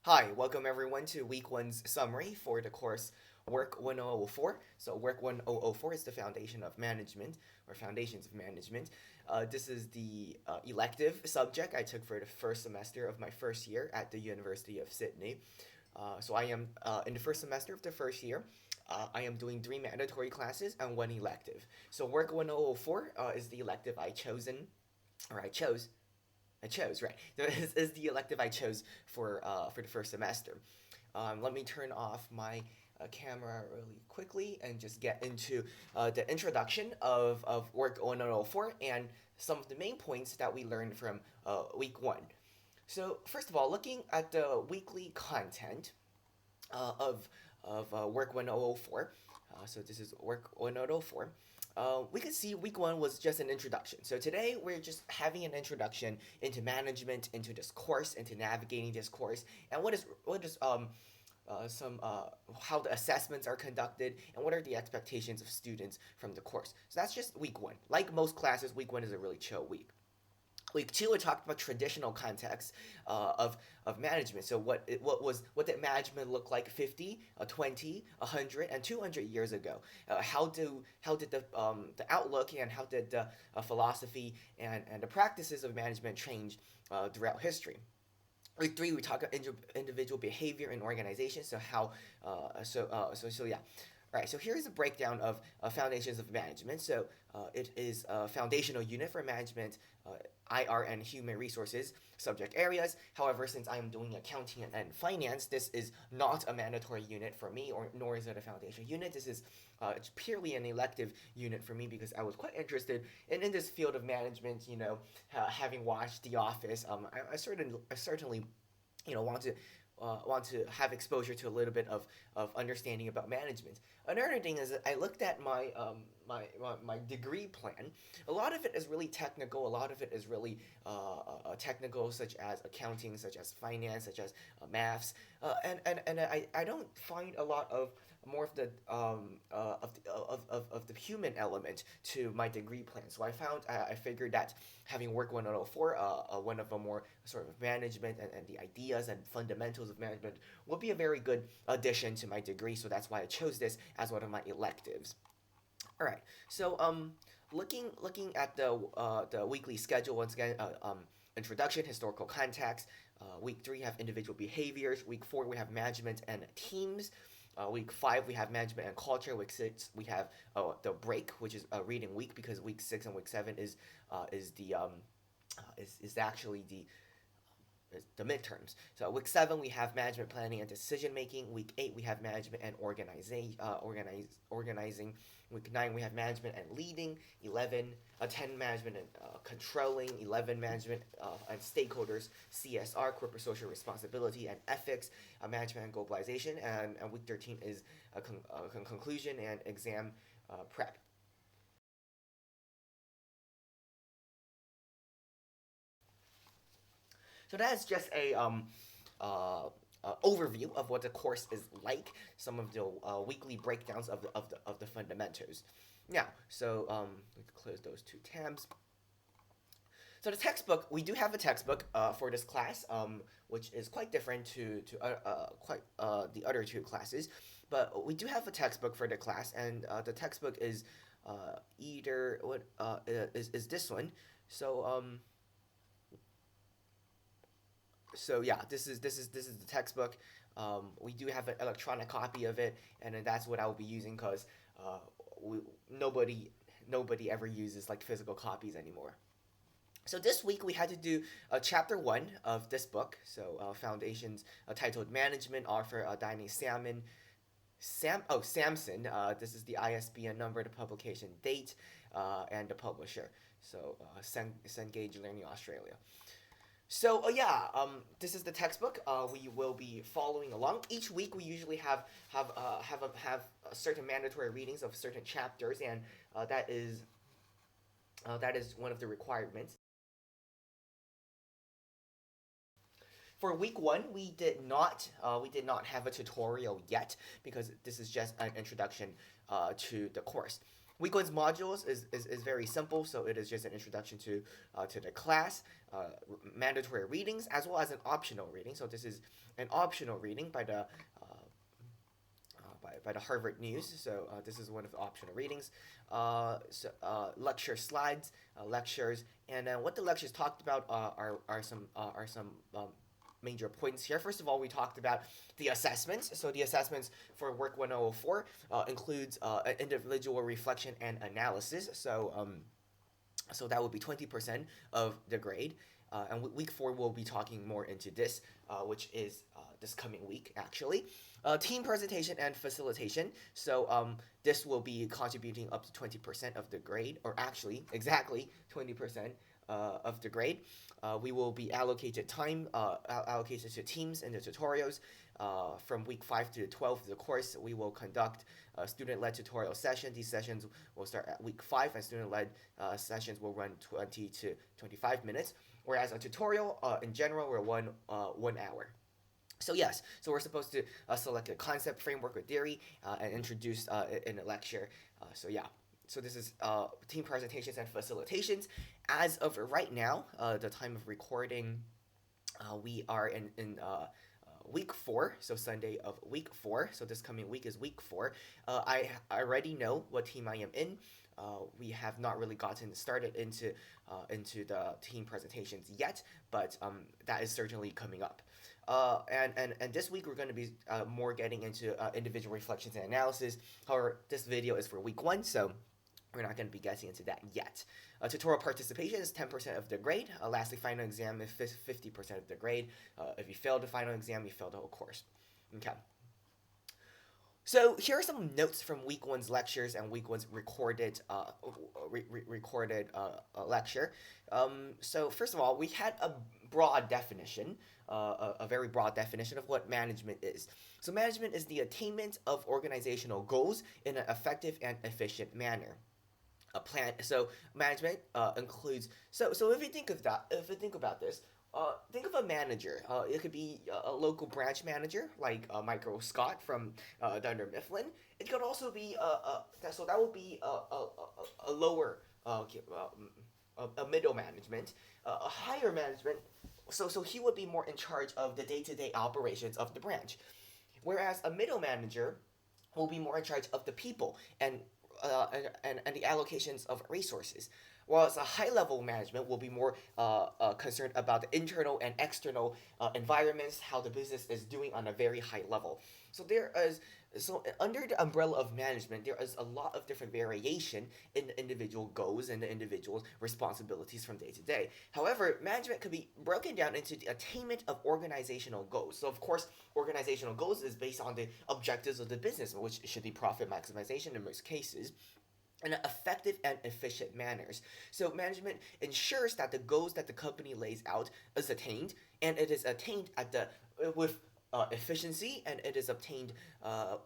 Hi, welcome everyone to week one's summary for the course Work 1004. So, Work 1004 is the foundation of management or foundations of management. This is the elective subject I took for the first semester of my first year at the University of Sydney. So, I am in the first semester of the first year. I am doing three mandatory classes and one elective. So, Work 1004 is the elective I chose. I chose, right. This is the elective I chose for the first semester. Let me turn off my camera really quickly and just get into the introduction of Work 1004 and some of the main points that we learned from week one. So, first of all, looking at the weekly content of Work 1004, so this is Work 1004. We could see week one was just an introduction. So today we're just having an introduction into management, into this course, into navigating this course, and what is some how the assessments are conducted, and what are the expectations of students from the course. So that's just week one. Like most classes, week one is a really chill week. Week two, we talked about traditional context of management. So what did management look like 50, 20, 100, and 200 years ago? How did the outlook and how did the philosophy and the practices of management change throughout history? Week three, we talk about individual behavior and organization. So yeah. All right, so here's a breakdown of foundations of management. So it is a foundational unit for management, IR and human resources subject areas. However, since I'm doing accounting and finance, this is not a mandatory unit for me, or nor is it a foundation unit. This is it's purely an elective unit for me because I was quite interested in this field of management. Having watched The Office, I certainly want to have exposure to a little bit of understanding about management. Another thing is that I looked at my degree plan. A lot of it is really technical. A lot of it is really technical, such as accounting, such as finance, such as maths, and I don't find a lot of more of the of the human element to my degree plan. So I figured that having worked 104, one of the more sort of management and the ideas and fundamentals of management would be a very good addition to my degree. So that's why I chose this as one of my electives. All right. So looking at the weekly schedule once again. Introduction, historical context. Week three have individual behaviors. Week four we have management and teams. Week five we have management and culture. Week six we have the break, which is a reading week because week six and week seven is actually the midterms. So week seven we have management planning and decision making. Week eight we have management and organizing. Week nine we have management and leading. 10 management and controlling. 11 management and stakeholders. CSR, corporate social responsibility and ethics. Management and globalization. And week 13 is a conclusion and exam prep. So that's just a overview of what the course is like. Some of the weekly breakdowns of the fundamentals. Now, so we can close those two tabs. So the textbook, we do have a textbook for this class, which is quite different to quite the other two classes. But we do have a textbook for the class, and the textbook is either what is this one. So so yeah, this is the textbook. We do have an electronic copy of it, and then that's what I will be using because we, nobody nobody ever uses like physical copies anymore. So this week we had to do chapter one of this book. So foundations titled Management, author Diney Samson. This is the ISBN number, the publication date, and the publisher. So Cengage Learning Australia. So yeah, this is the textbook. We will be following along. Each week we usually have certain mandatory readings of certain chapters, and that is one of the requirements. For week one, we did not have a tutorial yet because this is just an introduction to the course. Week one's modules is very simple, so it is just an introduction to the class, mandatory readings, as well as an optional reading. So this is an optional reading by the Harvard News. So this is one of the optional readings. Lecture slides, lectures, and what the lectures talked about are some major points here. First of all, we talked about the assessments. So the assessments for Work 1004 includes individual reflection and analysis. So that would be 20% of the grade. And week four, we'll be talking more into this, which is this coming week, actually. Team presentation and facilitation. So this will be contributing up to 20% of the grade, or actually, exactly 20% of the grade. We will be allocated time, allocated to teams in the tutorials. From week 5 to 12 of the course, we will conduct a student-led tutorial session. These sessions will start at week 5, and student-led sessions will run 20 to 25 minutes, whereas a tutorial in general will run 1 hour. So yes, so we're supposed to select a concept, framework, or theory and introduce it in a lecture. So yeah, so this is team presentations and facilitations. As of right now, the time of recording, we are in week 4, so Sunday of week 4. So this coming week is week 4. I already know what team I am in. We have not really gotten started into the team presentations yet, but that is certainly coming up. And this week we're going to be more getting into individual reflections and analysis. However, this video is for week 1, so we're not going to be getting into that yet. Tutorial participation is 10% of the grade. Lastly, final exam is 50% of the grade. If you fail the final exam, you fail the whole course. Okay. So here are some notes from week 1's lectures and week 1's recorded lecture. So first of all, we had a broad definition, a very broad definition of what management is. So management is the attainment of organizational goals in an effective and efficient manner. A plan. So management includes. So if you think of that, if you think about this, think of a manager. It could be a local branch manager like Michael Scott from Dunder Mifflin. It could also be so that would be a lower a middle management, a higher management. So he would be more in charge of the day-to-day operations of the branch, whereas a middle manager will be more in charge of the people and the allocations of resources. Whereas a high-level management will be more concerned about the internal and external environments, how the business is doing on a very high level. So under the umbrella of management, there is a lot of different variation in the individual goals and the individual's responsibilities from day to day. However, management could be broken down into the attainment of organizational goals. So of course, organizational goals is based on the objectives of the business, which should be profit maximization in most cases, in effective and efficient manners. So management ensures that the goals that the company lays out is attained, and it is attained with efficiency, and it is obtained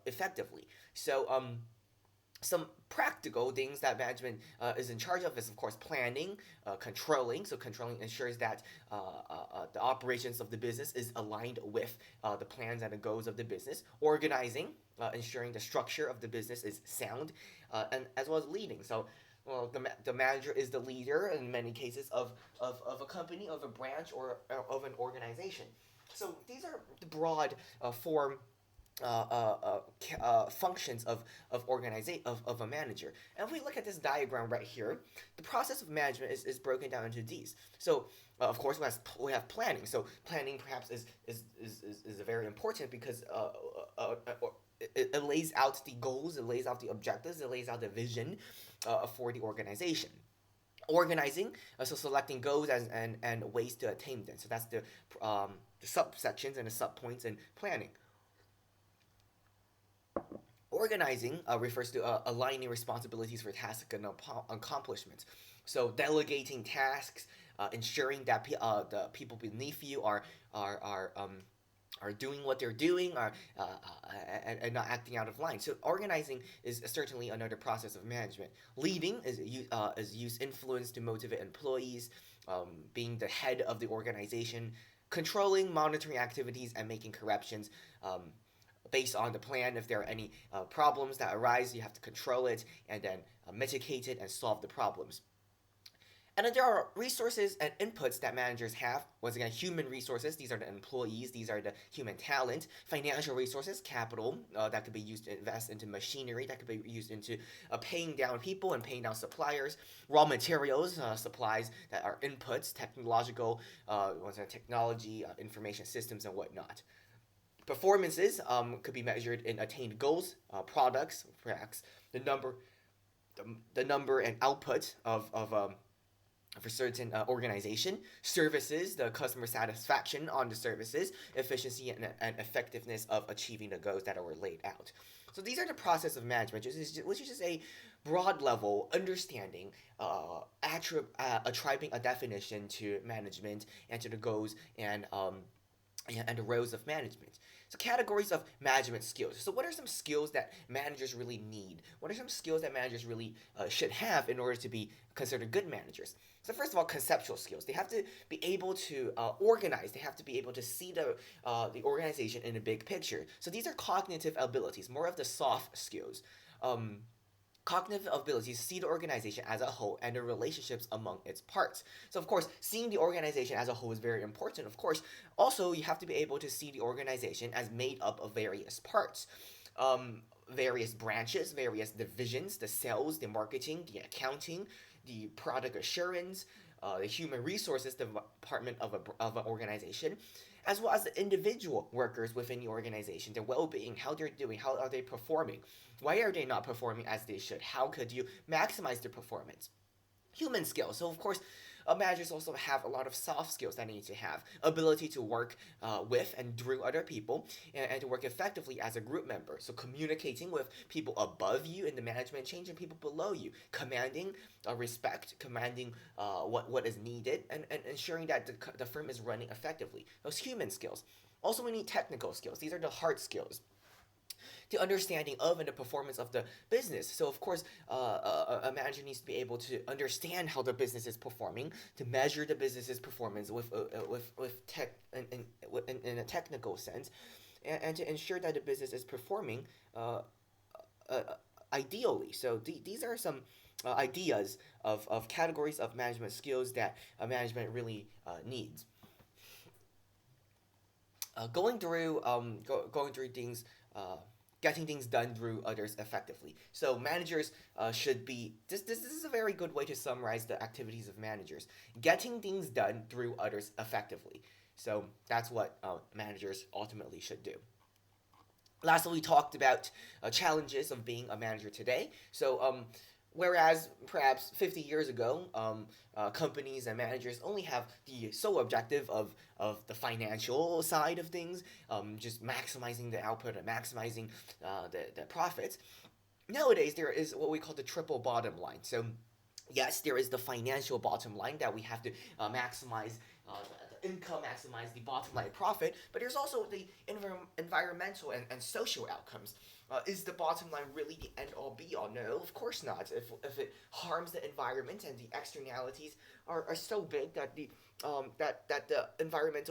effectively. So some practical things that management is in charge of is, of course, planning, controlling. So controlling ensures that the operations of the business is aligned with the plans and the goals of the business. Organizing, ensuring the structure of the business is sound, and as well as leading. So well, the manager is the leader in many cases of a company, of a branch, or of an organization. So these are the broad form functions of a manager. And if we look at this diagram right here, the process of management is broken down into these. So of course we have planning. So planning perhaps is very important because it lays out the goals, it lays out the objectives, it lays out the vision for the organization. Organizing, so selecting goals and ways to attain them. So that's the subsections and the subpoints in planning. Organizing refers to aligning responsibilities for tasks and accomplishments. So delegating tasks, ensuring that the people beneath you are doing what they're doing, and not acting out of line. So organizing is certainly another process of management. Leading is use influence to motivate employees, being the head of the organization. Controlling, monitoring activities, and making corrections. based on the plan. If there are any problems that arise, you have to control it and then mitigate it and solve the problems. And then there are resources and inputs that managers have. Once again, human resources, these are the employees, these are the human talent. Financial resources, capital, that could be used to invest into machinery, that could be used into paying down people and paying down suppliers. Raw materials, supplies that are inputs, technological, once again, technology, information systems, and whatnot. Performances could be measured in attained goals, products, perhaps the number, the number and output of for certain organization. Services, the customer satisfaction on the services, efficiency and effectiveness of achieving the goals that were laid out. So these are the process of management, which is just a broad level understanding, attributing a definition to management and to the goals and the roles of management. So categories of management skills. So what are some skills that managers really need? What are some skills that managers really should have in order to be considered good managers? So first of all, conceptual skills. They have to be able to organize. They have to be able to see the organization in a big picture. So these are cognitive abilities, more of the soft skills. Um, Cognitive abilities see the organization as a whole and the relationships among its parts. So, of course, seeing the organization as a whole is very important. Of course, also you have to be able to see the organization as made up of various parts, various branches, various divisions, the sales, the marketing, the accounting, the product assurance, the human resources department of an organization, as well as the individual workers within the organization, their well-being, how they're doing, how are they performing, why are they not performing as they should, how could you maximize their performance. Human skills. So of course, managers also have a lot of soft skills that they need to have. Ability to work with and through other people and to work effectively as a group member. So communicating with people above you in the management chain and people below you. Commanding respect, commanding what is needed, and ensuring that the firm is running effectively. Those human skills. Also, we need technical skills. These are the hard skills, the understanding of and the performance of the business. So of course, a manager needs to be able to understand how the business is performing, to measure the business's performance with tech in a technical sense, and to ensure that the business is performing uh, ideally. So these are some ideas of categories of management skills that management really needs. Going through things. Getting things done through others effectively. So managers should be this is a very good way to summarize the activities of managers. Getting things done through others effectively. So that's what managers ultimately should do. Lastly, we talked about challenges of being a manager today. So whereas perhaps 50 years ago, companies and managers only have the sole objective of the financial side of things, just maximizing the output and maximizing the profits. Nowadays, there is what we call the triple bottom line. So, yes, there is the financial bottom line that we have to maximize the income, maximize the bottom line profit, but there's also the environmental and social outcomes. Is the bottom line really the end all be all? No, of course not. If it harms the environment and the externalities are so big that that the environment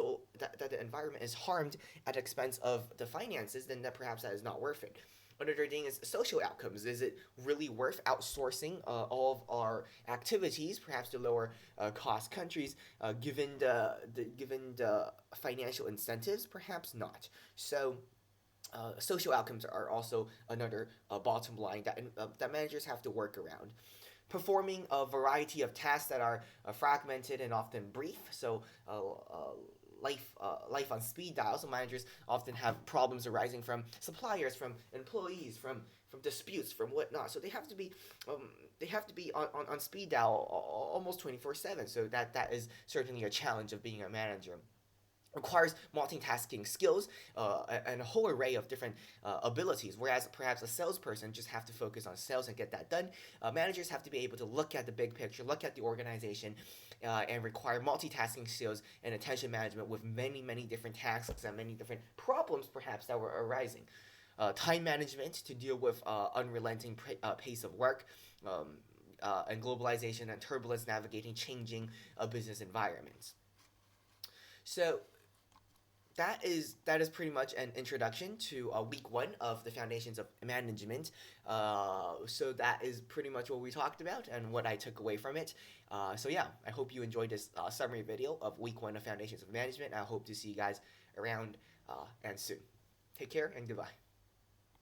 is harmed at the expense of the finances, then that perhaps that is not worth it. Another thing is social outcomes. Is it really worth outsourcing all of our activities, perhaps to lower cost countries, given the financial incentives? Perhaps not. So social outcomes are also another bottom line that managers have to work around. Performing a variety of tasks that are fragmented and often brief. So life on speed dial. So managers often have problems arising from suppliers, from employees, from disputes, from whatnot. So they have to be on speed dial almost 24/7. So that is certainly a challenge of being a manager. Requires multitasking skills and a whole array of different abilities. Whereas perhaps a salesperson just have to focus on sales and get that done. Managers have to be able to look at the big picture, look at the organization, and require multitasking skills and attention management with many different tasks and many different problems perhaps that were arising. Time management to deal with unrelenting pace of work. And globalization and turbulence navigating changing business environments. So that is pretty much an introduction to week one of the foundations of management. So that is pretty much what we talked about and what I took away from it. So yeah, I hope you enjoyed this summary video of week one of foundations of management. I hope to see you guys around and soon. Take care and goodbye.